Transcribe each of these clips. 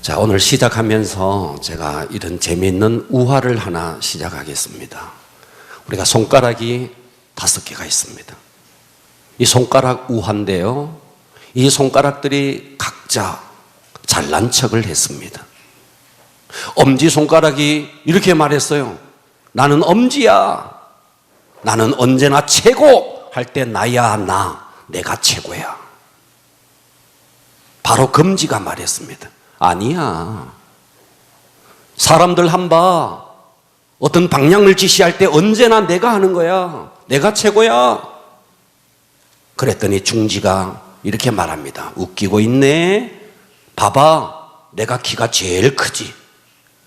자, 오늘 시작하면서 제가 이런 재미있는 우화를 하나 시작하겠습니다. 우리가 손가락이 5개가 있습니다. 이 손가락 우화인데요, 이 손가락들이 각자 잘난 척을 했습니다. 엄지손가락이 이렇게 말했어요. 나는 엄지야. 나는 언제나 최고 할 때 나야 내가 최고야. 바로 검지가 말했습니다. 아니야. 사람들 한바 어떤 방향을 지시할 때 언제나 내가 하는 거야. 내가 최고야. 그랬더니 중지가 이렇게 말합니다. 웃기고 있네. 봐봐, 내가 키가 제일 크지.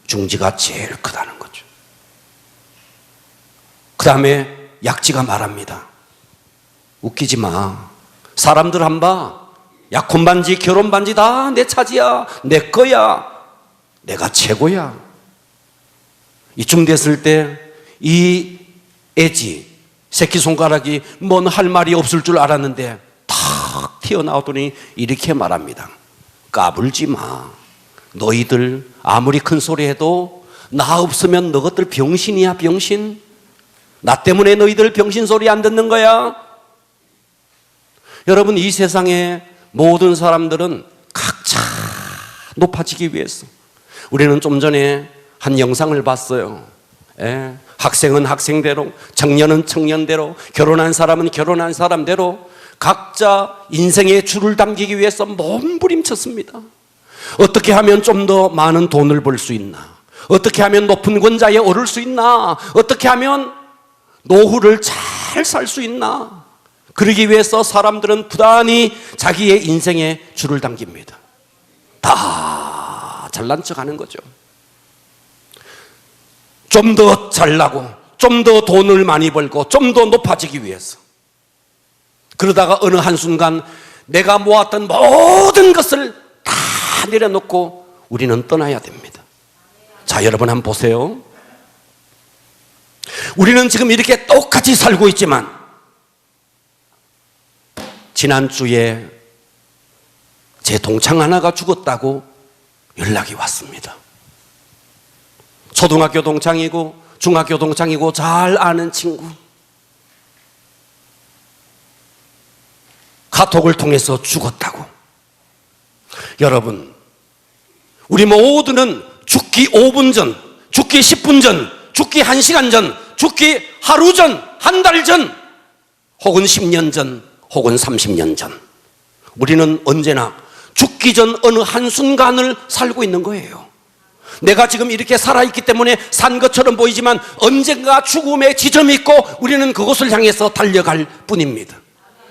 중지가 제일 크다는 거죠. 그 다음에 약지가 말합니다. 웃기지 마. 사람들 한바 약혼반지 결혼반지 다 내 차지야. 내 거야. 내가 최고야. 이쯤 됐을 때 이 애지 새끼손가락이 뭔 할 말이 없을 줄 알았는데 탁 튀어나오더니 이렇게 말합니다. 까불지 마. 너희들 아무리 큰 소리 해도 나 없으면 너희들 병신이야, 병신. 나 때문에 너희들 병신 소리 안 듣는 거야. 여러분, 이 세상에 모든 사람들은 각자 높아지기 위해서, 우리는 좀 전에 한 영상을 봤어요. 학생은 학생대로, 청년은 청년대로, 결혼한 사람은 결혼한 사람대로 각자 인생의 줄을 당기기 위해서 몸부림쳤습니다. 어떻게 하면 좀 더 많은 돈을 벌 수 있나? 어떻게 하면 높은 권자에 오를 수 있나? 어떻게 하면 노후를 잘 살 수 있나? 그러기 위해서 사람들은 부단히 자기의 인생에 줄을 당깁니다. 다 잘난 척 하는 거죠. 좀 더 잘나고, 좀 더 돈을 많이 벌고, 좀 더 높아지기 위해서. 그러다가 어느 한순간 내가 모았던 모든 것을 다 내려놓고 우리는 떠나야 됩니다. 자, 여러분 한번 보세요. 우리는 지금 이렇게 똑같이 살고 있지만 지난주에 제 동창 하나가 죽었다고 연락이 왔습니다. 초등학교 동창이고 중학교 동창이고 잘 아는 친구. 카톡을 통해서 죽었다고. 여러분, 우리 모두는 죽기 5분 전, 죽기 10분 전, 죽기 1시간 전, 죽기 하루 전, 한 달 전, 혹은 10년 전, 혹은 30년 전, 우리는 언제나 죽기 전 어느 한순간을 살고 있는 거예요. 내가 지금 이렇게 살아있기 때문에 산 것처럼 보이지만 언젠가 죽음의 지점이 있고 우리는 그곳을 향해서 달려갈 뿐입니다.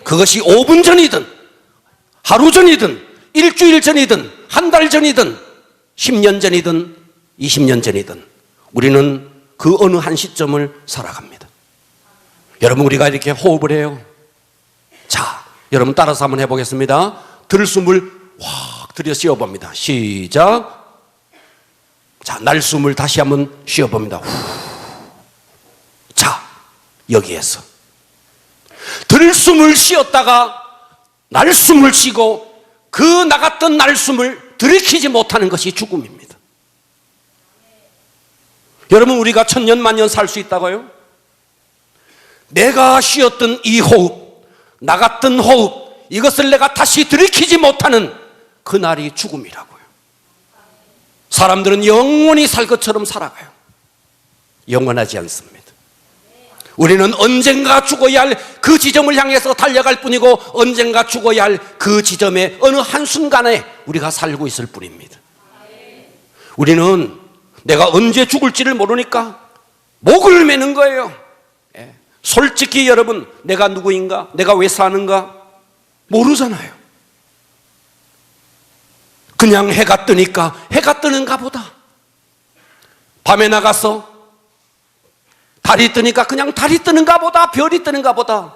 그것이 5분 전이든 하루 전이든 일주일 전이든 한 달 전이든 10년 전이든 20년 전이든 우리는 그 어느 한 시점을 살아갑니다. 여러분, 우리가 이렇게 호흡을 해요. 자, 여러분 따라서 한번 해보겠습니다. 들숨을 확 들여 쉬어봅니다. 시작. 자, 날숨을 다시 한번 쉬어봅니다. 후. 자, 여기에서 들숨을 쉬었다가 날숨을 쉬고 그 나갔던 날숨을 들이키지 못하는 것이 죽음입니다. 여러분, 우리가 천년 만년 살 수 있다고요? 내가 쉬었던 이 호흡, 나갔던 호흡, 이것을 내가 다시 들이키지 못하는 그날이 죽음이라고요. 사람들은 영원히 살 것처럼 살아가요. 영원하지 않습니다. 우리는 언젠가 죽어야 할 그 지점을 향해서 달려갈 뿐이고 언젠가 죽어야 할 그 지점의 어느 한순간에 우리가 살고 있을 뿐입니다. 우리는 내가 언제 죽을지를 모르니까 목을 매는 거예요. 솔직히 여러분, 내가 누구인가? 내가 왜 사는가? 모르잖아요. 그냥 해가 뜨니까 해가 뜨는가 보다. 밤에 나가서 달이 뜨니까 그냥 달이 뜨는가 보다, 별이 뜨는가 보다.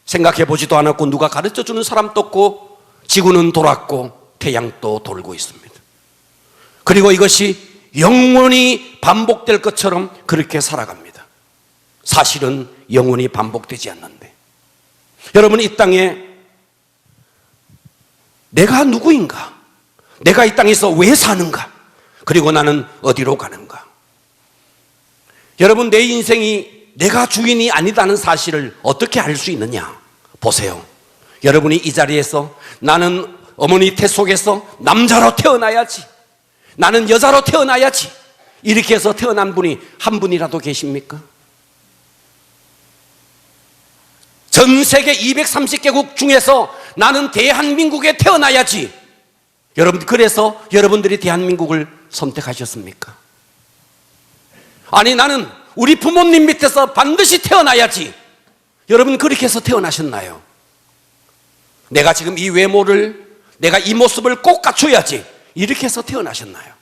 생각해 보지도 않았고 누가 가르쳐 주는 사람도 없고 지구는 돌았고 태양도 돌고 있습니다. 그리고 이것이 영원히 반복될 것처럼 그렇게 살아갑니다. 사실은 영원히 반복되지 않는데, 여러분, 이 땅에 내가 누구인가? 내가 이 땅에서 왜 사는가? 그리고 나는 어디로 가는가? 여러분, 내 인생이 내가 주인이 아니다는 사실을 어떻게 알 수 있느냐? 보세요. 여러분이 이 자리에서 나는 어머니 태 속에서 남자로 태어나야지, 나는 여자로 태어나야지, 이렇게 해서 태어난 분이 한 분이라도 계십니까? 전 세계 230개국 중에서 나는 대한민국에 태어나야지, 여러분, 그래서 여러분들이 대한민국을 선택하셨습니까? 아니, 나는 우리 부모님 밑에서 반드시 태어나야지, 여러분 그렇게 해서 태어나셨나요? 내가 지금 이 외모를, 내가 이 모습을 꼭 갖춰야지, 이렇게 해서 태어나셨나요?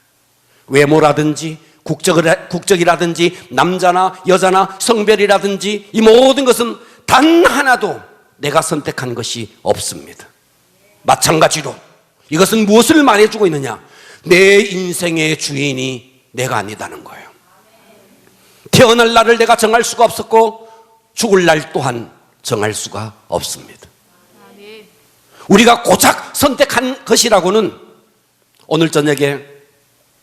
외모라든지 국적이라든지 남자나 여자나 성별이라든지 이 모든 것은 단 하나도 내가 선택한 것이 없습니다. 마찬가지로 이것은 무엇을 말해주고 있느냐? 내 인생의 주인이 내가 아니다는 거예요. 태어날 날을 내가 정할 수가 없었고 죽을 날 또한 정할 수가 없습니다. 우리가 고작 선택한 것이라고는 오늘 저녁에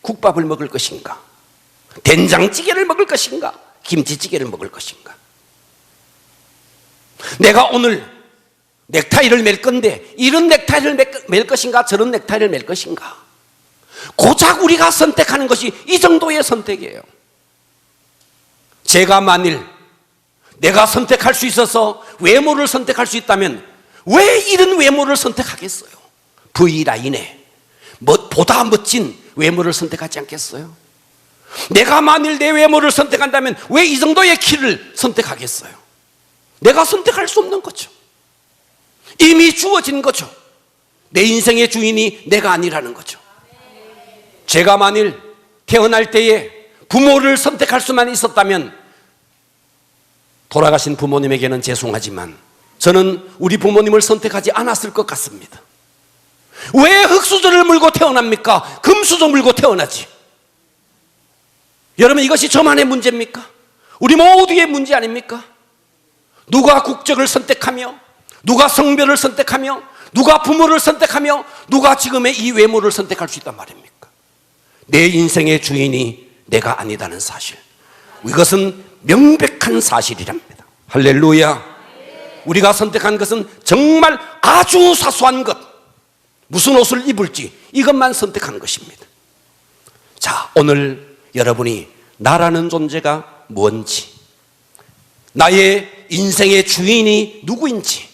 국밥을 먹을 것인가, 된장찌개를 먹을 것인가, 김치찌개를 먹을 것인가, 내가 오늘 넥타이를 맬 건데 이런 넥타이를 맬 것인가, 저런 넥타이를 맬 것인가, 고작 우리가 선택하는 것이 이 정도의 선택이에요. 제가 만일 내가 선택할 수 있어서 외모를 선택할 수 있다면 왜 이런 외모를 선택하겠어요? V라인에 보다 멋진 외모를 선택하지 않겠어요? 내가 만일 내 외모를 선택한다면 왜 이 정도의 키를 선택하겠어요? 내가 선택할 수 없는 거죠. 이미 주어진 거죠. 내 인생의 주인이 내가 아니라는 거죠. 제가 만일 태어날 때에 부모를 선택할 수만 있었다면, 돌아가신 부모님에게는 죄송하지만 저는 우리 부모님을 선택하지 않았을 것 같습니다. 왜 흙수저를 물고 태어납니까? 금수저 물고 태어나지. 여러분, 이것이 저만의 문제입니까? 우리 모두의 문제 아닙니까? 누가 국적을 선택하며, 누가 성별을 선택하며, 누가 부모를 선택하며, 누가 지금의 이 외모를 선택할 수 있단 말입니까? 내 인생의 주인이 내가 아니다는 사실, 이것은 명백한 사실이랍니다. 할렐루야. 우리가 선택한 것은 정말 아주 사소한 것, 무슨 옷을 입을지 이것만 선택한 것입니다. 자, 오늘 여러분이 나라는 존재가 뭔지, 나의 인생의 주인이 누구인지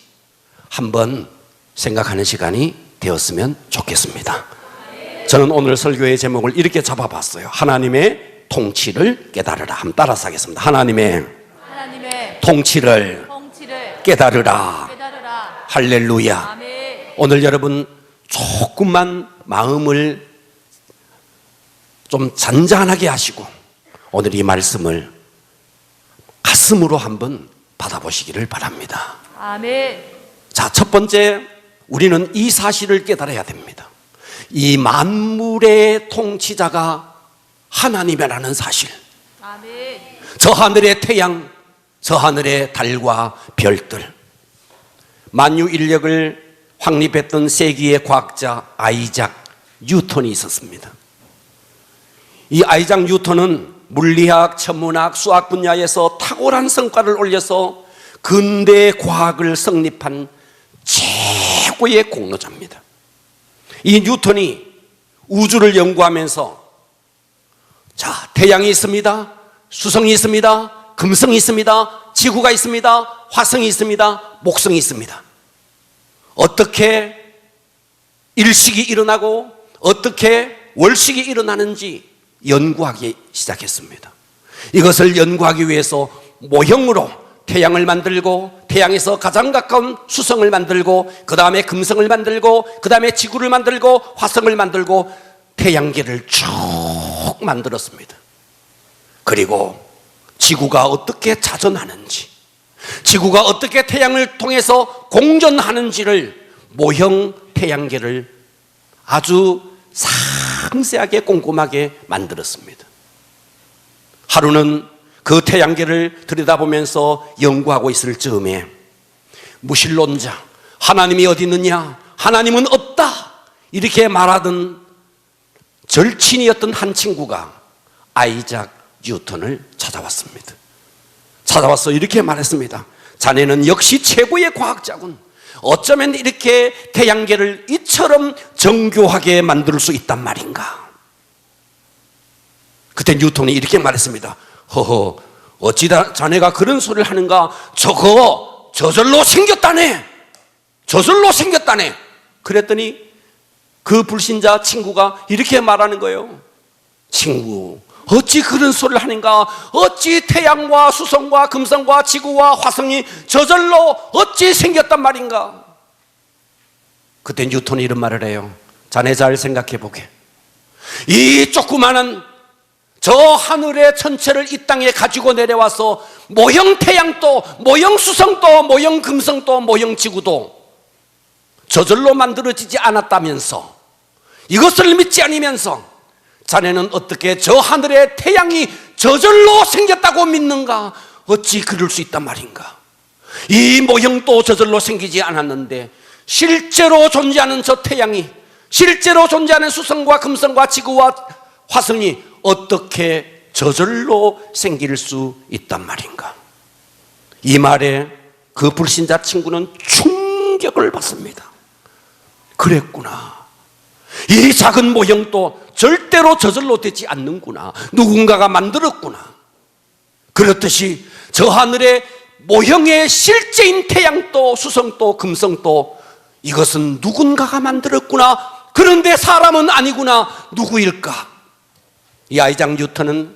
한번 생각하는 시간이 되었으면 좋겠습니다. 저는 오늘 설교의 제목을 이렇게 잡아봤어요. 하나님의 통치를 깨달으라. 한번 따라서 하겠습니다. 하나님의 통치를 깨달으라. 할렐루야. 아멘. 오늘 여러분 조금만 마음을 좀 잔잔하게 하시고 오늘 이 말씀을 가슴으로 한번 받아보시기를 바랍니다. 아멘. 자, 첫 번째, 우리는 이 사실을 깨달아야 됩니다. 이 만물의 통치자가 하나님이라는 사실. 아멘. 저 하늘의 태양, 저 하늘의 달과 별들, 만유 인력을 확립했던 세기의 과학자 아이작 뉴턴이 있었습니다. 이 아이작 뉴턴은 물리학, 천문학, 수학 분야에서 탁월한 성과를 올려서 근대 과학을 성립한 최고의 공로자입니다. 이 뉴턴이 우주를 연구하면서, 자, 태양이 있습니다, 수성이 있습니다, 금성이 있습니다, 지구가 있습니다, 화성이 있습니다, 목성이 있습니다. 어떻게 일식이 일어나고 어떻게 월식이 일어나는지 연구하기 시작했습니다. 이것을 연구하기 위해서 모형으로 태양을 만들고, 태양에서 가장 가까운 수성을 만들고, 그 다음에 금성을 만들고, 그 다음에 지구를 만들고, 화성을 만들고, 태양계를 쭉 만들었습니다. 그리고 지구가 어떻게 자전하는지, 지구가 어떻게 태양을 통해서 공전하는지를 모형 태양계를 아주 상세하게 꼼꼼하게 만들었습니다. 하루는 그 태양계를 들여다보면서 연구하고 있을 즈음에 무신론자, 하나님이 어디 있느냐, 하나님은 없다, 이렇게 말하던 절친이었던 한 친구가 아이작 뉴턴을 찾아왔습니다. 찾아와서 이렇게 말했습니다. 자네는 역시 최고의 과학자군. 어쩌면 이렇게 태양계를 이처럼 정교하게 만들 수 있단 말인가. 그때 뉴턴이 이렇게 말했습니다. 허허, 어찌다 자네가 그런 소리를 하는가. 저거 저절로 생겼다네. 저절로 생겼다네. 그랬더니 그 불신자 친구가 이렇게 말하는 거예요. 친구, 어찌 그런 소리를 하는가. 어찌 태양과 수성과 금성과 지구와 화성이 저절로 어찌 생겼단 말인가. 그때 뉴턴이 이런 말을 해요. 자네 잘 생각해 보게. 이 조그마한 저 하늘의 전체를 이 땅에 가지고 내려와서 모형 태양도 모형 수성도 모형 금성도 모형 지구도 저절로 만들어지지 않았다면서, 이것을 믿지 않으면서 자네는 어떻게 저 하늘의 태양이 저절로 생겼다고 믿는가? 어찌 그럴 수 있단 말인가? 이 모형도 저절로 생기지 않았는데 실제로 존재하는 저 태양이, 실제로 존재하는 수성과 금성과 지구와 화성이 어떻게 저절로 생길 수 있단 말인가? 이 말에 그 불신자 친구는 충격을 받습니다. 그랬구나. 이 작은 모형도 절대로 저절로 되지 않는구나. 누군가가 만들었구나. 그렇듯이 저 하늘의 모형의 실제인 태양도 수성도 금성도 이것은 누군가가 만들었구나. 그런데 사람은 아니구나. 누구일까? 이 아이작 뉴턴은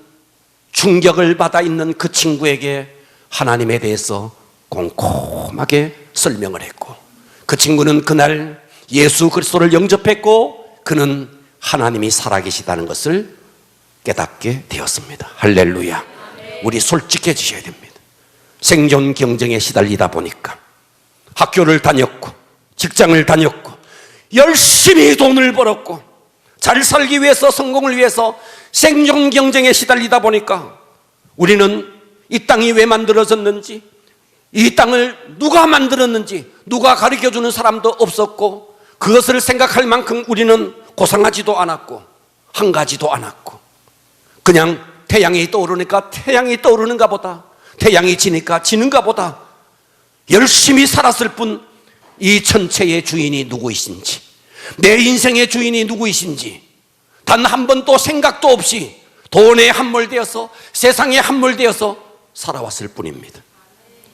충격을 받아 있는 그 친구에게 하나님에 대해서 꼼꼼하게 설명을 했고, 그 친구는 그날 예수 그리스도를 영접했고 그는 하나님이 살아계시다는 것을 깨닫게 되었습니다. 할렐루야. 우리 솔직해지셔야 됩니다. 생존 경쟁에 시달리다 보니까 학교를 다녔고 직장을 다녔고 열심히 돈을 벌었고 잘 살기 위해서, 성공을 위해서 생존 경쟁에 시달리다 보니까 우리는 이 땅이 왜 만들어졌는지, 이 땅을 누가 만들었는지 누가 가르쳐주는 사람도 없었고, 그것을 생각할 만큼 우리는 고상하지도 않았고 한가지도 않았고, 그냥 태양이 떠오르니까 태양이 떠오르는가 보다, 태양이 지니까 지는가 보다 열심히 살았을 뿐 이 천체의 주인이 누구이신지, 내 인생의 주인이 누구이신지 단 한 번도 생각도 없이 돈에 함몰되어서 세상에 함몰되어서 살아왔을 뿐입니다.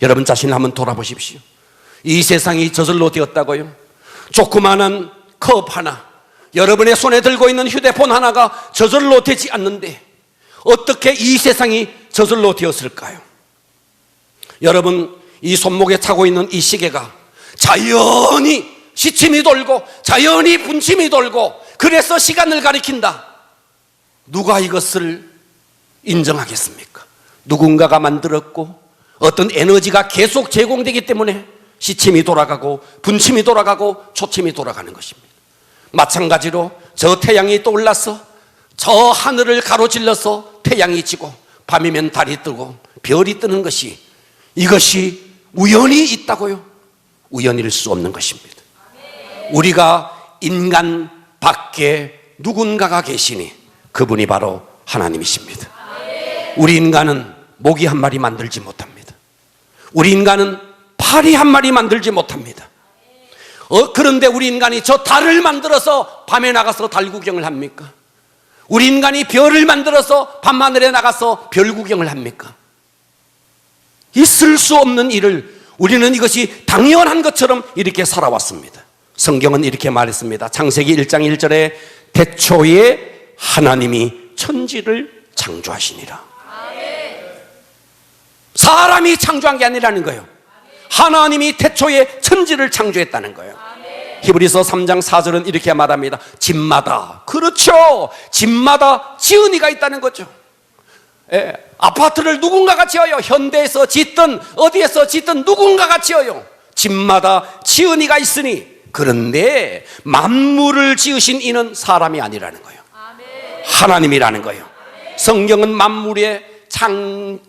여러분 자신을 한번 돌아보십시오. 이 세상이 저절로 되었다고요? 조그마한 컵 하나, 여러분의 손에 들고 있는 휴대폰 하나가 저절로 되지 않는데 어떻게 이 세상이 저절로 되었을까요? 여러분, 이 손목에 차고 있는 이 시계가 자연히 시침이 돌고 자연히 분침이 돌고 그래서 시간을 가리킨다. 누가 이것을 인정하겠습니까? 누군가가 만들었고 어떤 에너지가 계속 제공되기 때문에 시침이 돌아가고 분침이 돌아가고 초침이 돌아가는 것입니다. 마찬가지로 저 태양이 떠올라서 저 하늘을 가로질러서 태양이 지고 밤이면 달이 뜨고 별이 뜨는 것이, 이것이 우연히 있다고요? 우연일 수 없는 것입니다. 우리가 인간 밖에 누군가가 계시니 그분이 바로 하나님이십니다. 우리 인간은 모기 한 마리 만들지 못합니다. 우리 인간은 파리 한 마리 만들지 못합니다. 그런데 우리 인간이 저 달을 만들어서 밤에 나가서 달 구경을 합니까? 우리 인간이 별을 만들어서 밤하늘에 나가서 별 구경을 합니까? 있을 수 없는 일을 우리는 이것이 당연한 것처럼 이렇게 살아왔습니다. 성경은 이렇게 말했습니다. 창세기 1장 1절에 태초에 하나님이 천지를 창조하시니라. 사람이 창조한 게 아니라는 거예요. 하나님이 태초에 천지를 창조했다는 거예요. 히브리서 3장 4절은 이렇게 말합니다. 집마다, 그렇죠, 집마다 지은이가 있다는 거죠. 예, 아파트를 누군가가 지어요. 현대에서 짓든 어디에서 짓든 누군가가 지어요. 집마다 지은이가 있으니, 그런데 만물을 지으신 이는 사람이 아니라는 거예요. 하나님이라는 거예요. 성경은 만물의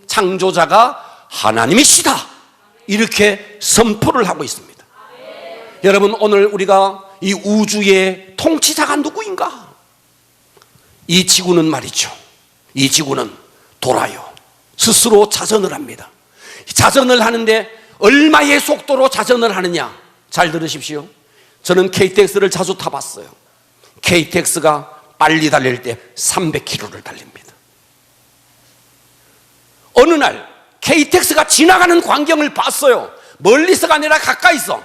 창조자가 하나님이시다, 이렇게 선포를 하고 있습니다. 여러분, 오늘 우리가 이 우주의 통치자가 누구인가? 이 지구는 말이죠, 이 지구는 돌아요. 스스로 자전을 합니다. 자전을 하는데 얼마의 속도로 자전을 하느냐, 잘 들으십시오. 저는 KTX를 자주 타봤어요. KTX가 빨리 달릴 때 300km를 달립니다. 어느 날 KTX가 지나가는 광경을 봤어요. 멀리서가 아니라 가까이서.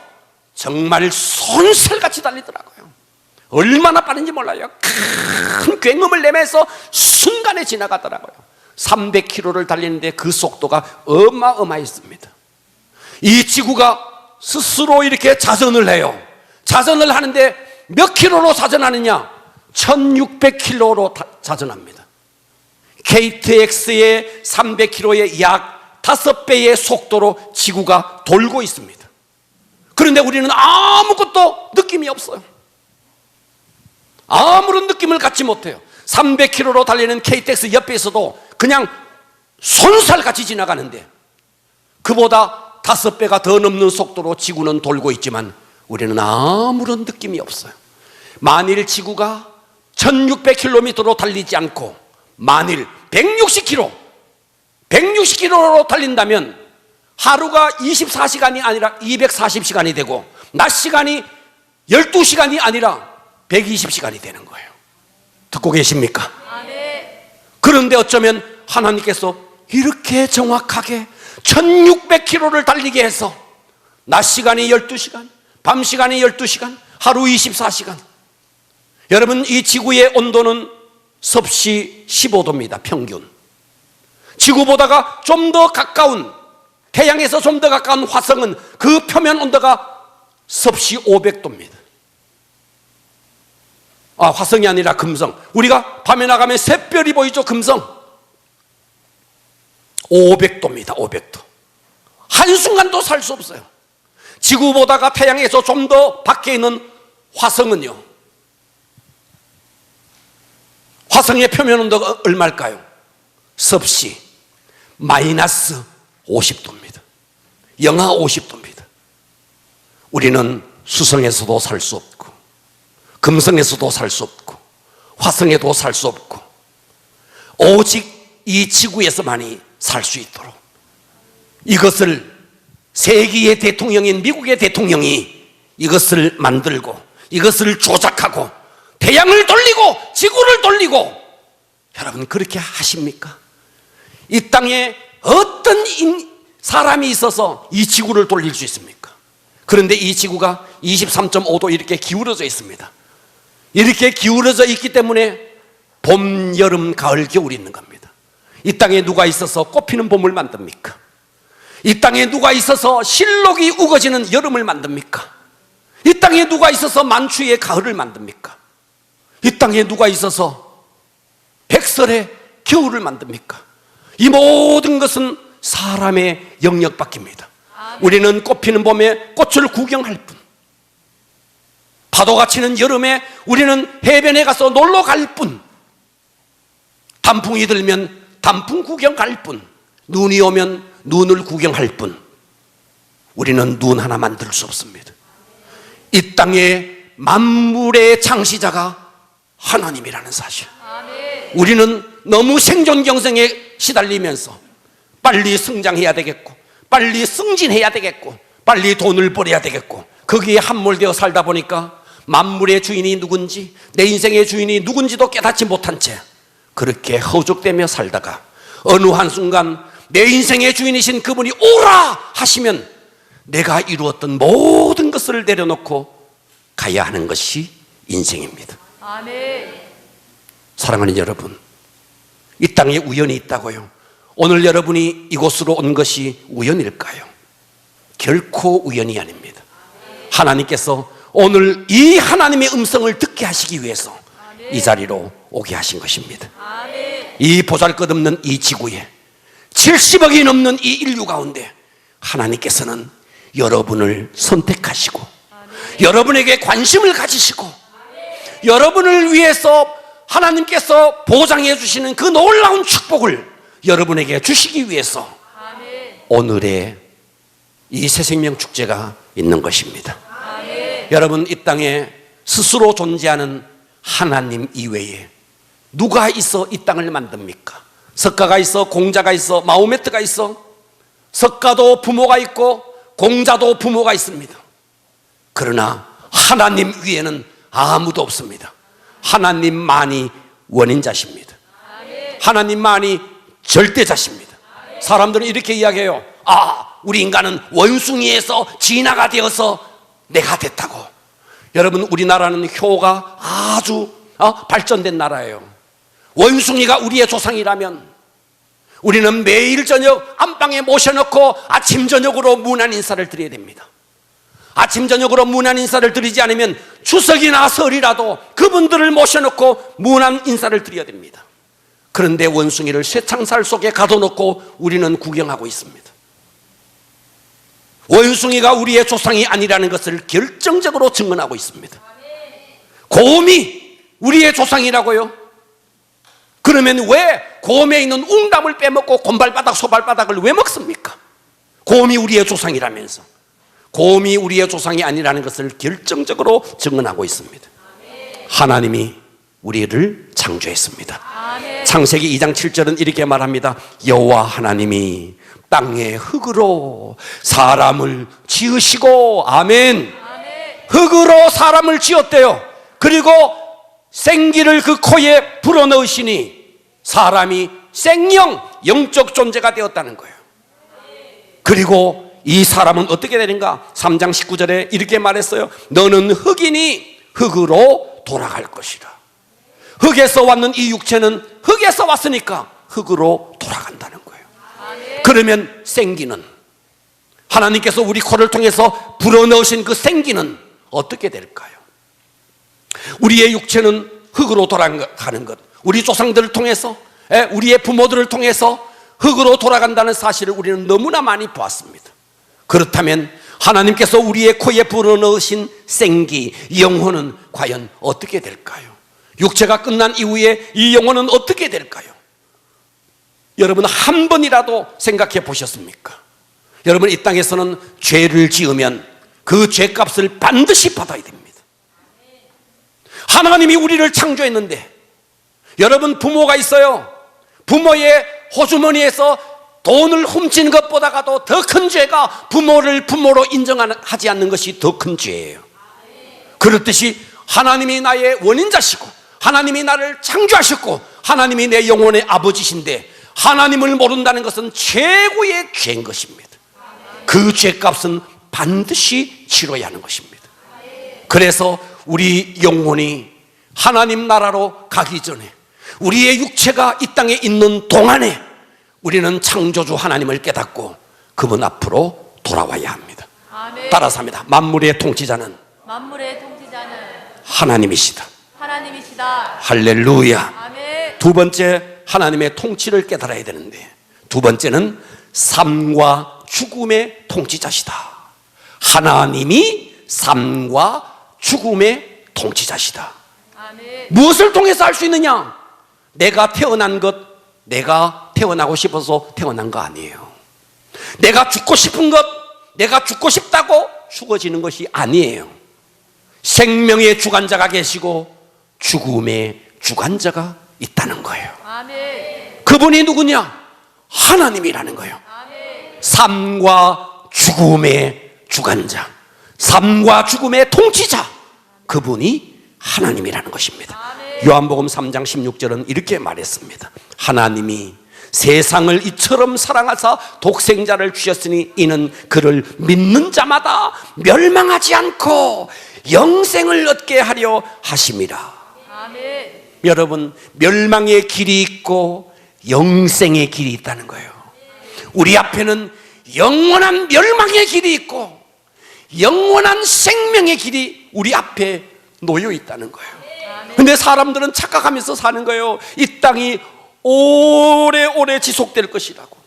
정말 손살같이 달리더라고요. 얼마나 빠른지 몰라요. 큰 굉음을 내면서 순간에 지나가더라고요. 300km를 달리는데 그 속도가 어마어마했습니다. 이 지구가 스스로 이렇게 자전을 해요. 자전을 하는데 몇 킬로로 자전하느냐? 1600km로 자전합니다. KTX의 300km의 약 5배의 속도로 지구가 돌고 있습니다. 그런데 우리는 아무것도 느낌이 없어요. 아무런 느낌을 갖지 못해요. 300km로 달리는 KTX 옆에서도 그냥 손살같이 지나가는데 그보다 5배가 더 넘는 속도로 지구는 돌고 있지만 우리는 아무런 느낌이 없어요. 만일 지구가 1600km로 달리지 않고 만일 160km로 달린다면 하루가 24시간이 아니라 240시간이 되고 낮 시간이 12시간이 아니라 120시간이 되는 거예요. 듣고 계십니까? 그런데 어쩌면 하나님께서 이렇게 정확하게 1600km를 달리게 해서 낮 시간이 12시간, 밤 시간이 12시간, 하루 24시간. 여러분, 이 지구의 온도는 섭씨 15도입니다. 평균. 지구보다가 좀 더 가까운, 태양에서 좀 더 가까운 화성은 그 표면 온도가 섭씨 500도입니다. 화성이 아니라 금성. 우리가 밤에 나가면 샛별이 보이죠, 금성. 500도입니다. 500도. 한순간도 살 수 없어요. 지구보다가 태양에서 좀 더 밖에 있는 화성은요, 화성의 표면 온도가 얼마일까요? 섭씨 마이너스 50도입니다. 영하 50도입니다. 우리는 수성에서도 살 수 없고 금성에서도 살 수 없고 화성에도 살 수 없고 오직 이 지구에서만이 살 수 있도록 이것을 세계의 대통령인 미국의 대통령이 이것을 만들고 이것을 조작하고 태양을 돌리고 지구를 돌리고, 여러분 그렇게 하십니까? 이 땅에 어떤 사람이 있어서 이 지구를 돌릴 수 있습니까? 그런데 이 지구가 23.5도 이렇게 기울어져 있습니다. 이렇게 기울어져 있기 때문에 봄, 여름, 가을, 겨울이 있는 겁니다. 이 땅에 누가 있어서 꽃피는 봄을 만듭니까? 이 땅에 누가 있어서 실록이 우거지는 여름을 만듭니까? 이 땅에 누가 있어서 만추의 가을을 만듭니까? 이 땅에 누가 있어서 백설의 겨울을 만듭니까? 이 모든 것은 사람의 영역 밖입니다. 우리는 꽃피는 봄에 꽃을 구경할 뿐, 파도가 치는 여름에 우리는 해변에 가서 놀러 갈 뿐, 단풍이 들면 단풍 구경 갈 뿐, 눈이 오면 눈을 구경할 뿐, 우리는 눈 하나 만들 수 없습니다. 이 땅의 만물의 창시자가 하나님이라는 사실. 우리는 너무 생존 경쟁에 시달리면서 빨리 성장해야 되겠고 빨리 승진해야 되겠고 빨리 돈을 벌어야 되겠고 거기에 함몰되어 살다 보니까 만물의 주인이 누군지 내 인생의 주인이 누군지도 깨닫지 못한 채 그렇게 허죽대며 살다가 어느 한순간 내 인생의 주인이신 그분이 오라 하시면 내가 이루었던 모든 것을 내려놓고 가야 하는 것이 인생입니다. 아멘. 사랑하는 여러분, 이 땅에 우연이 있다고요? 오늘 여러분이 이곳으로 온 것이 우연일까요? 결코 우연이 아닙니다. 하나님께서 오늘 이 하나님의 음성을 듣게 하시기 위해서 이 자리로 오게 하신 것입니다. 이 보잘것없는 이 지구에 70억이 넘는 이 인류 가운데 하나님께서는 여러분을 선택하시고 여러분에게 관심을 가지시고 여러분을 위해서 하나님께서 보장해 주시는 그 놀라운 축복을 여러분에게 주시기 위해서 오늘의 이 새생명 축제가 있는 것입니다. 여러분, 이 땅에 스스로 존재하는 하나님 이외에 누가 있어 이 땅을 만듭니까? 석가가 있어, 공자가 있어, 마호메트가 있어. 석가도 부모가 있고 공자도 부모가 있습니다. 그러나 하나님 위에는 아무도 없습니다. 하나님만이 원인자십니다. 하나님만이 절대자십니다. 사람들은 이렇게 이야기해요. 우리 인간은 원숭이에서 진화가 되어서 내가 됐다고. 여러분, 우리나라는 효가 아주 발전된 나라예요. 원숭이가 우리의 조상이라면 우리는 매일 저녁 안방에 모셔놓고 아침 저녁으로 문안 인사를 드려야 됩니다. 아침 저녁으로 문안 인사를 드리지 않으면 추석이나 설이라도 그분들을 모셔놓고 문안 인사를 드려야 됩니다. 그런데 원숭이를 쇠창살 속에 가둬놓고 우리는 구경하고 있습니다. 원숭이가 우리의 조상이 아니라는 것을 결정적으로 증언하고 있습니다. 곰이 우리의 조상이라고요? 그러면 왜 곰에 있는 웅담을 빼먹고 곰발바닥 소발바닥을 왜 먹습니까? 곰이 우리의 조상이라면서. 곰이 우리의 조상이 아니라는 것을 결정적으로 증언하고 있습니다. 하나님이 우리를 창조했습니다. 창세기 2장 7절은 이렇게 말합니다. 여호와 하나님이 땅의 흙으로 사람을 지으시고, 아멘. 흙으로 사람을 지었대요. 그리고 생기를 그 코에 불어넣으시니 사람이 생명, 영적 존재가 되었다는 거예요. 그리고 이 사람은 어떻게 되는가? 3장 19절에 이렇게 말했어요. 너는 흙이니 흙으로 돌아갈 것이라. 흙에서 왔는 이 육체는 흙에서 왔으니까 흙으로 돌아간다는 거예요. 그러면 생기는, 하나님께서 우리 코를 통해서 불어넣으신 그 생기는 어떻게 될까요? 우리의 육체는 흙으로 돌아가는 것, 우리 조상들을 통해서, 우리의 부모들을 통해서 흙으로 돌아간다는 사실을 우리는 너무나 많이 보았습니다. 그렇다면 하나님께서 우리의 코에 불어넣으신 생기, 영혼은 과연 어떻게 될까요? 육체가 끝난 이후에 이 영혼은 어떻게 될까요? 여러분, 한 번이라도 생각해 보셨습니까? 여러분, 이 땅에서는 죄를 지으면 그 죄값을 반드시 받아야 됩니다. 하나님이 우리를 창조했는데, 여러분, 부모가 있어요. 부모의 호주머니에서 돈을 훔친 것보다도 더 큰 죄가 부모를 부모로 인정하지 않는 것이 더 큰 죄예요. 그렇듯이 하나님이 나의 원인자시고 하나님이 나를 창조하셨고 하나님이 내 영혼의 아버지신데 하나님을 모른다는 것은 최고의 죄인 것입니다. 그 죄값은 반드시 치러야 하는 것입니다. 그래서 우리 영혼이 하나님 나라로 가기 전에, 우리의 육체가 이 땅에 있는 동안에 우리는 창조주 하나님을 깨닫고 그분 앞으로 돌아와야 합니다. 따라서 합니다. 만물의 통치자는 하나님이시다. 할렐루야. 아멘. 두 번째, 하나님의 통치를 깨달아야 되는데, 두 번째는 삶과 죽음의 통치자시다. 하나님이 삶과 죽음의 통치자시다. 아멘. 무엇을 통해서 할 수 있느냐? 내가 태어난 것, 내가 태어나고 싶어서 태어난 거 아니에요. 내가 죽고 싶은 것, 내가 죽고 싶다고 죽어지는 것이 아니에요. 생명의 주관자가 계시고 죽음의 주관자가 있다는 거예요. 아멘. 그분이 누구냐? 하나님이라는 거예요. 아멘. 삶과 죽음의 주관자, 삶과 죽음의 통치자, 그분이 하나님이라는 것입니다. 요한복음 3장 16절은 이렇게 말했습니다. 하나님이 세상을 이처럼 사랑하사 독생자를 주셨으니 이는 그를 믿는 자마다 멸망하지 않고 영생을 얻게 하려 하심이라. 아멘. 여러분, 멸망의 길이 있고 영생의 길이 있다는 거예요. 우리 앞에는 영원한 멸망의 길이 있고 영원한 생명의 길이 우리 앞에 놓여 있다는 거예요. 근데 사람들은 착각하면서 사는 거예요. 이 땅이 오래오래 지속될 것이라고,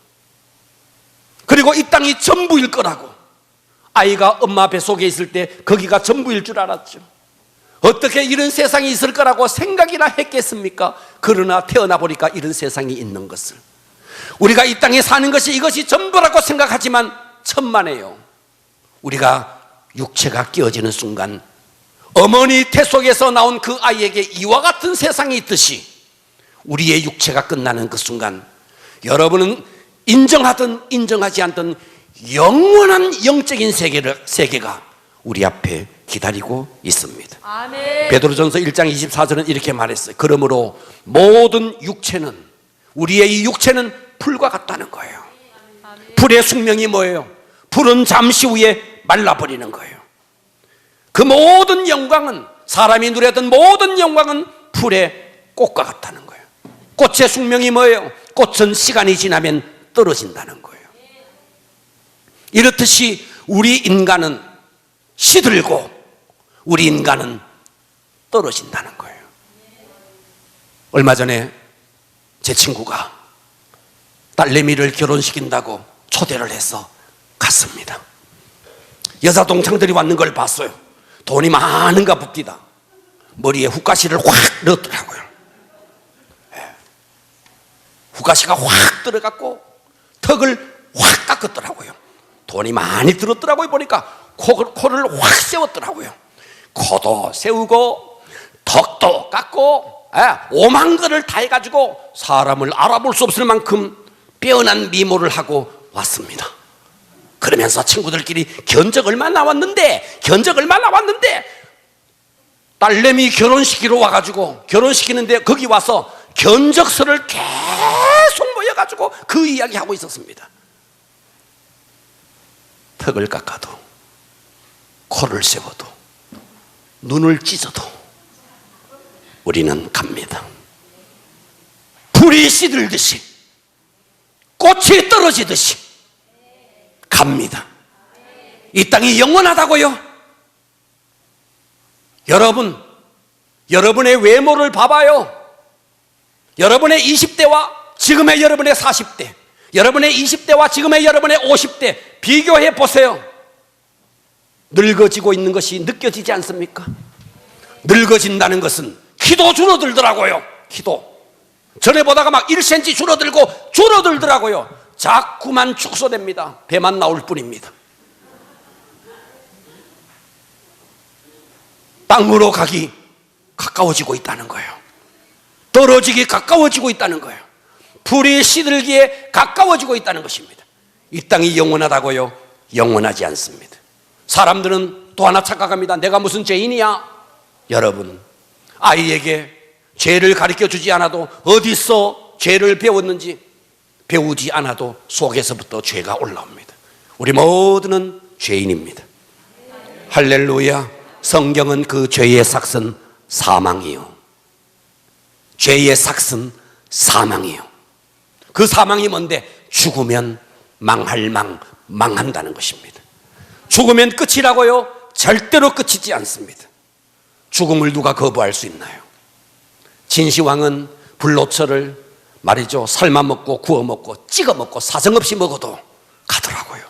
그리고 이 땅이 전부일 거라고. 아이가 엄마 뱃속에 있을 때 거기가 전부일 줄 알았죠. 어떻게 이런 세상이 있을 거라고 생각이나 했겠습니까? 그러나 태어나 보니까 이런 세상이 있는 것을, 우리가 이 땅에 사는 것이 이것이 전부라고 생각하지만 천만에요. 우리가 육체가 깨어지는 순간 어머니 태 속에서 나온 그 아이에게 이와 같은 세상이 있듯이 우리의 육체가 끝나는 그 순간 여러분은 인정하든 인정하지 않든 영원한 영적인 세계가 우리 앞에 기다리고 있습니다. 아멘. 베드로전서 1장 24절은 이렇게 말했어요. 그러므로 모든 육체는, 우리의 이 육체는 불과 같다는 거예요. 불의 숙명이 뭐예요? 불은 잠시 후에 말라버리는 거예요. 그 모든 영광은, 사람이 누렸던 모든 영광은 불의 꽃과 같다는 거예요. 꽃의 숙명이 뭐예요? 꽃은 시간이 지나면 떨어진다는 거예요. 이렇듯이 우리 인간은 시들고 우리 인간은 떨어진다는 거예요. 얼마 전에 제 친구가 딸내미를 결혼시킨다고 초대를 해서 갔습니다. 여자 동창들이 왔는 걸 봤어요. 돈이 많은가 봅디다. 머리에 훅가시를 확 넣었더라고요. 훅가시가 확 들어갔고 턱을 확 깎았더라고요. 돈이 많이 들었더라고요. 보니까 코를 확 세웠더라고요. 코도 세우고 턱도 깎고 오만 거를 다 해가지고 사람을 알아볼 수 없을 만큼 빼어난 미모를 하고 왔습니다. 그러면서 친구들끼리 견적 얼마 나왔는데 딸내미 결혼시키러 와가지고 결혼시키는데 거기 와서 견적서를 계속 모여가지고 그 이야기하고 있었습니다. 턱을 깎아도 코를 세워도 눈을 찢어도 우리는 갑니다. 불이 시들듯이 꽃이 떨어지듯이 갑니다. 이 땅이 영원하다고요? 여러분, 여러분의 외모를 봐봐요. 여러분의 20대와 지금의 여러분의 40대, 여러분의 20대와 지금의 여러분의 50대 비교해 보세요. 늙어지고 있는 것이 느껴지지 않습니까? 늙어진다는 것은 키도 줄어들더라고요. 키도 전에 보다가 막 1cm 줄어들더라고요. 자꾸만 축소됩니다. 배만 나올 뿐입니다. 땅으로 가기 가까워지고 있다는 거예요. 떨어지기 가까워지고 있다는 거예요. 불이 시들기에 가까워지고 있다는 것입니다. 이 땅이 영원하다고요? 영원하지 않습니다. 사람들은 또 하나 착각합니다. 내가 무슨 죄인이야? 여러분, 아이에게 죄를 가르쳐 주지 않아도 어디서 죄를 배웠는지 배우지 않아도 속에서부터 죄가 올라옵니다. 우리 모두는 죄인입니다. 할렐루야. 성경은 그 죄의 삭은 사망이요, 죄의 삭은 사망이요. 그 사망이 뭔데? 죽으면 망한다는 것입니다. 죽으면 끝이라고요? 절대로 끝이지 않습니다. 죽음을 누가 거부할 수 있나요? 진시황은 불로초를 말이죠, 삶아 먹고 구워 먹고 찍어 먹고 사정없이 먹어도 가더라고요.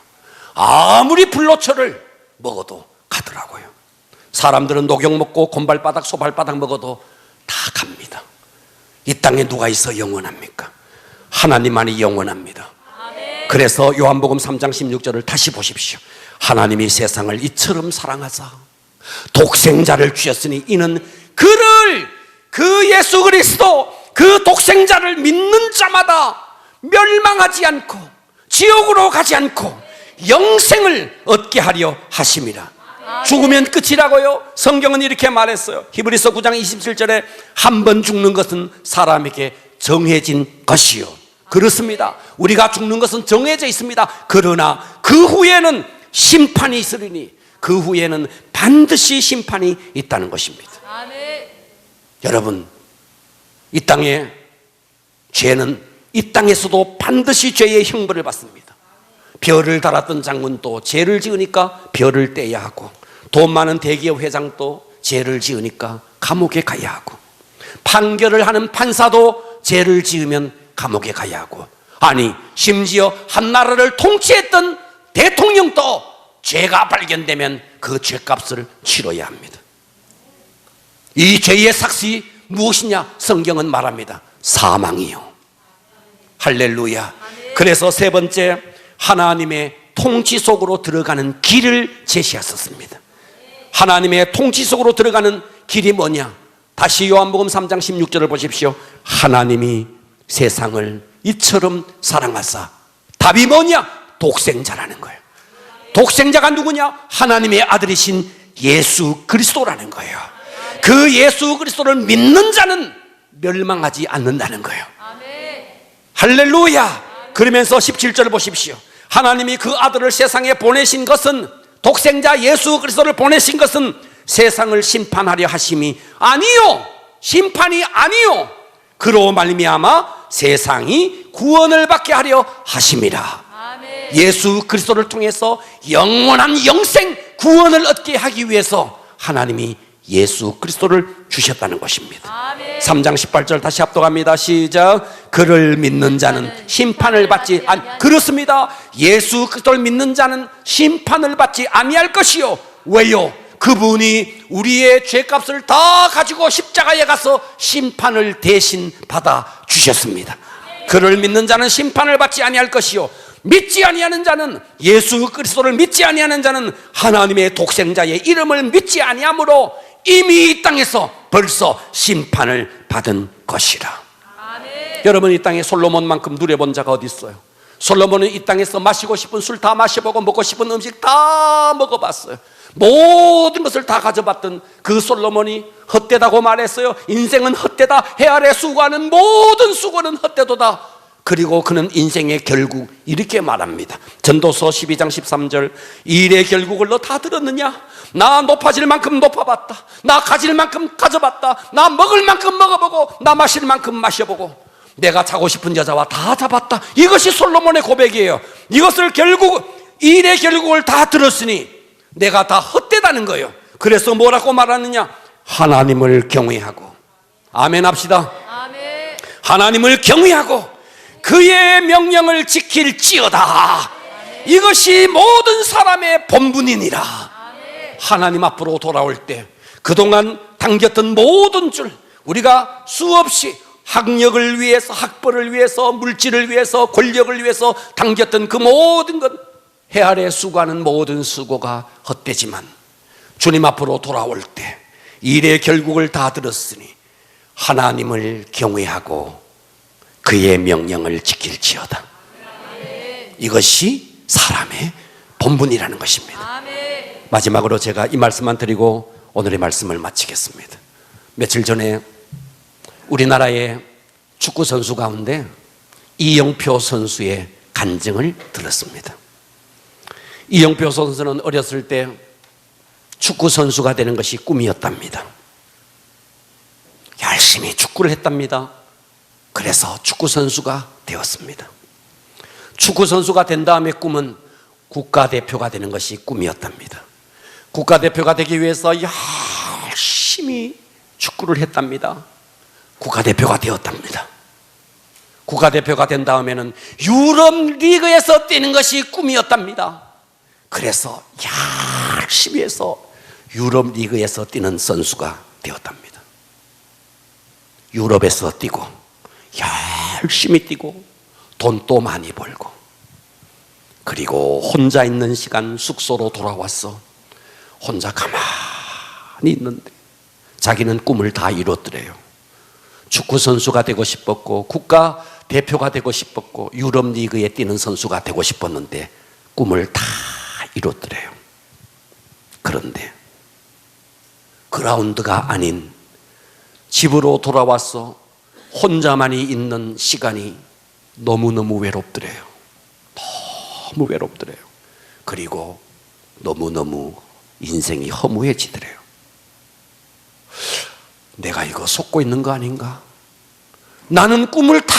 아무리 불로초를 먹어도 가더라고요. 사람들은 녹용 먹고 곰발바닥 소발바닥 먹어도 다 갑니다. 이 땅에 누가 있어 영원합니까? 하나님만이 영원합니다. 아멘. 그래서 요한복음 3장 16절을 다시 보십시오. 하나님이 세상을 이처럼 사랑하사 독생자를 주셨으니 이는 그를, 그 예수 그리스도 그 독생자를 믿는 자마다 멸망하지 않고 지옥으로 가지 않고 영생을 얻게 하려 하심이라. 죽으면 끝이라고요? 성경은 이렇게 말했어요. 히브리서 9장 27절에 한 번 죽는 것은 사람에게 정해진 것이요. 그렇습니다. 우리가 죽는 것은 정해져 있습니다. 그러나 그 후에는 심판이 있으리니 그 후에는 반드시 심판이 있다는 것입니다. 아멘. 여러분, 이 땅에 죄는 이 땅에서도 반드시 죄의 형벌을 받습니다. 별을 달았던 장군도 죄를 지으니까 별을 떼야 하고, 돈 많은 대기업 회장도 죄를 지으니까 감옥에 가야 하고, 판결을 하는 판사도 죄를 지으면 감옥에 가야 하고, 아니 심지어 한 나라를 통치했던 대통령도 죄가 발견되면 그 죄값을 치러야 합니다. 이 죄의 삭이 무엇이냐? 성경은 말합니다. 사망이요. 할렐루야. 그래서 세 번째, 하나님의 통치 속으로 들어가는 길을 제시하셨습니다. 하나님의 통치 속으로 들어가는 길이 뭐냐? 다시 요한복음 3장 16절을 보십시오. 하나님이 세상을 이처럼 사랑하사. 답이 뭐냐? 독생자라는 거예요. 독생자가 누구냐? 하나님의 아들이신 예수 그리스도라는 거예요. 그 예수 그리스도를 믿는 자는 멸망하지 않는다는 거예요. 아멘. 할렐루야. 그러면서 17절을 보십시오. 하나님이 그 아들을 세상에 보내신 것은, 독생자 예수 그리스도를 보내신 것은 세상을 심판하려 하심이 아니요, 심판이 아니요, 그로 말미암아 세상이 구원을 받게 하려 하심이라. 아멘. 예수 그리스도를 통해서 영원한 영생 구원을 얻게 하기 위해서 하나님이 예수 그리스도를 주셨다는 것입니다. 아멘. 3장 18절 다시 합독합니다. 시작. 그를 믿는 자는 심판을 받지 그렇습니다. 예수 그리스도를 믿는 자는 심판을 받지 아니할 것이요. 왜요? 그분이 우리의 죄값을 다 가지고 십자가에 가서 심판을 대신 받아 주셨습니다. 그를 믿는 자는 심판을 받지 아니할 것이요, 믿지 아니하는 자는, 예수 그리스도를 믿지 아니하는 자는 하나님의 독생자의 이름을 믿지 아니하므로 이미 이 땅에서 벌써 심판을 받은 것이라. 아멘. 여러분, 이 땅에 솔로몬만큼 누려본 자가 어디 있어요? 솔로몬은 이 땅에서 마시고 싶은 술 다 마셔보고 먹고 싶은 음식 다 먹어봤어요. 모든 것을 다 가져봤던 그 솔로몬이 헛되다고 말했어요. 인생은 헛되다. 해 아래 수고하는 모든 수고는 헛되도다. 그리고 그는 인생의 결국 이렇게 말합니다. 전도서 12장 13절. 이 일의 결국을 너 다 들었느냐? 나 높아질 만큼 높아봤다. 나 가질 만큼 가져봤다. 나 먹을 만큼 먹어보고, 나 마실 만큼 마셔보고, 내가 자고 싶은 여자와 다 잡았다. 이것이 솔로몬의 고백이에요. 이것을 결국, 이 일의 결국을 다 들었으니 내가 다 헛되다는 거예요. 그래서 뭐라고 말하느냐? 하나님을 경외하고, 아멘 합시다. 아멘. 하나님을 경외하고 그의 명령을 지킬지어다. 이것이 모든 사람의 본분이니라. 하나님 앞으로 돌아올 때 그동안 당겼던 모든 줄, 우리가 수없이 학력을 위해서, 학벌을 위해서, 물질을 위해서, 권력을 위해서 당겼던 그 모든 것, 해 아래 수고하는 모든 수고가 헛되지만 주님 앞으로 돌아올 때 일의 결국을 다 들었으니 하나님을 경외하고 그의 명령을 지킬지어다. 이것이 사람의 본분이라는 것입니다. 아멘. 마지막으로 제가 이 말씀만 드리고 오늘의 말씀을 마치겠습니다. 며칠 전에 우리나라의 축구 선수 가운데 이영표 선수의 간증을 들었습니다. 이영표 선수는 어렸을 때 축구 선수가 되는 것이 꿈이었답니다. 열심히 축구를 했답니다. 그래서 축구 선수가 되었습니다. 축구 선수가 된 다음에 꿈은 국가대표가 되는 것이 꿈이었답니다. 국가대표가 되기 위해서 열심히 축구를 했답니다. 국가대표가 되었답니다. 국가대표가 된 다음에는 유럽 리그에서 뛰는 것이 꿈이었답니다. 그래서 열심히 해서 유럽 리그에서 뛰는 선수가 되었답니다. 유럽에서 뛰고 열심히 뛰고 돈도 많이 벌고, 그리고 혼자 있는 시간 숙소로 돌아와서 혼자 가만히 있는데 자기는 꿈을 다 이뤘더래요. 축구 선수가 되고 싶었고, 국가 대표가 되고 싶었고, 유럽 리그에 뛰는 선수가 되고 싶었는데 꿈을 다 이뤘더래요. 그런데 그라운드가 아닌 집으로 돌아와서 혼자만이 있는 시간이 너무너무 외롭더래요. 너무 외롭더래요. 그리고 너무너무 인생이 허무해지더래요. 내가 이거 속고 있는 거 아닌가? 나는 꿈을 다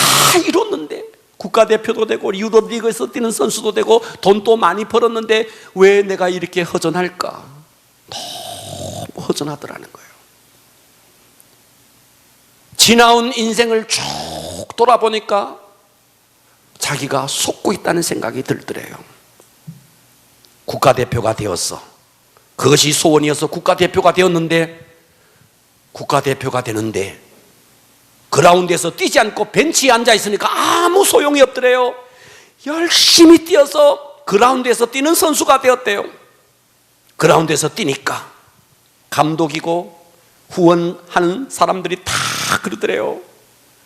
이뤘는데, 국가대표도 되고 유럽 리그에서 뛰는 선수도 되고 돈도 많이 벌었는데 왜 내가 이렇게 허전할까? 너무 허전하더라는 거예요. 지나온 인생을 쭉 돌아보니까 자기가 속고 있다는 생각이 들더래요. 국가대표가 되었어. 그것이 소원이어서 국가대표가 되었는데, 국가대표가 되는데 그라운드에서 뛰지 않고 벤치에 앉아 있으니까 아무 소용이 없더래요. 열심히 뛰어서 그라운드에서 뛰는 선수가 되었대요. 그라운드에서 뛰니까 감독이고 후원하는 사람들이 다 그러더래요.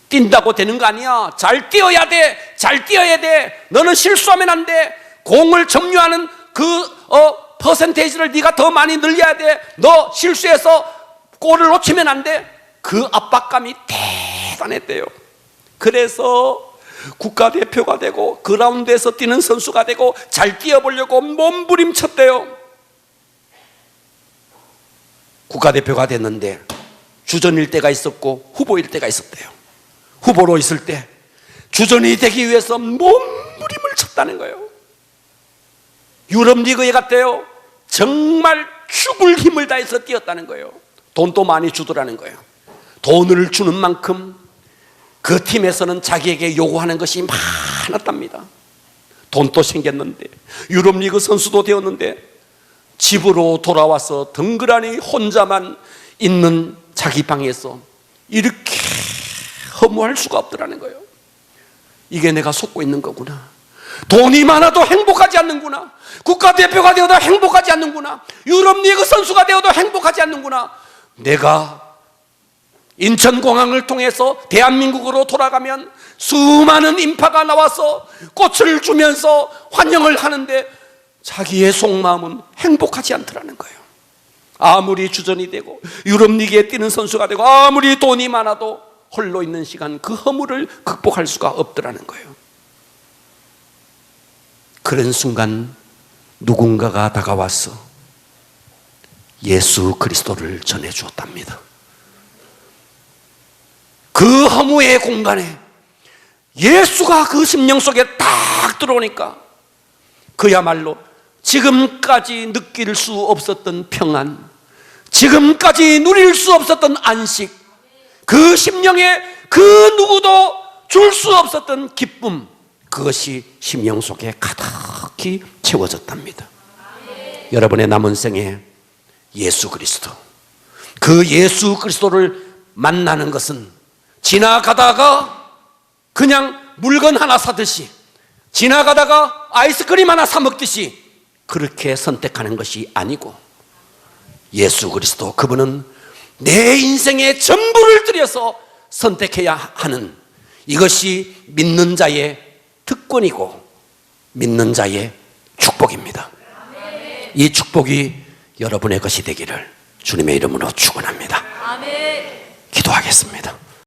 뛴다고 되는 거 아니야. 잘 뛰어야 돼. 잘 뛰어야 돼. 너는 실수하면 안 돼. 공을 점유하는 퍼센테이지를 네가 더 많이 늘려야 돼. 너 실수해서 골을 놓치면 안 돼. 그 압박감이 대단했대요. 그래서 국가대표가 되고 그라운드에서 뛰는 선수가 되고 잘 뛰어보려고 몸부림쳤대요. 국가대표가 됐는데 주전일 때가 있었고 후보일 때가 있었대요. 후보로 있을 때 주전이 되기 위해서 몸부림을 쳤다는 거예요. 유럽리그에 갔대요. 정말 죽을 힘을 다해서 뛰었다는 거예요. 돈도 많이 주더라는 거예요. 돈을 주는 만큼 그 팀에서는 자기에게 요구하는 것이 많았답니다. 돈도 생겼는데 유럽리그 선수도 되었는데 집으로 돌아와서 덩그러니 혼자만 있는 자기 방에서 이렇게 허무할 수가 없더라는 거예요. 이게 내가 속고 있는 거구나. 돈이 많아도 행복하지 않는구나. 국가대표가 되어도 행복하지 않는구나. 유럽리그 선수가 되어도 행복하지 않는구나. 내가 인천공항을 통해서 대한민국으로 돌아가면 수많은 인파가 나와서 꽃을 주면서 환영을 하는데 자기의 속마음은 행복하지 않더라는 거예요. 아무리 주전이 되고 유럽리그에 뛰는 선수가 되고 아무리 돈이 많아도 홀로 있는 시간 그 허물을 극복할 수가 없더라는 거예요. 그런 순간 누군가가 다가와서 예수 그리스도를 전해주었답니다. 그 허무의 공간에 예수가 그 심령 속에 딱 들어오니까 그야말로 지금까지 느낄 수 없었던 평안, 지금까지 누릴 수 없었던 안식, 그 심령에 그 누구도 줄 수 없었던 기쁨, 그것이 심령 속에 가득히 채워졌답니다. 여러분의 남은 생에 예수 그리스도, 그 예수 그리스도를 만나는 것은 지나가다가 그냥 물건 하나 사듯이, 지나가다가 아이스크림 하나 사 먹듯이 그렇게 선택하는 것이 아니고, 예수 그리스도, 그분은 내 인생의 전부를 들여서 선택해야 하는, 이것이 믿는 자의 특권이고 믿는 자의 축복입니다. 이 축복이 여러분의 것이 되기를 주님의 이름으로 축원합니다. 기도하겠습니다.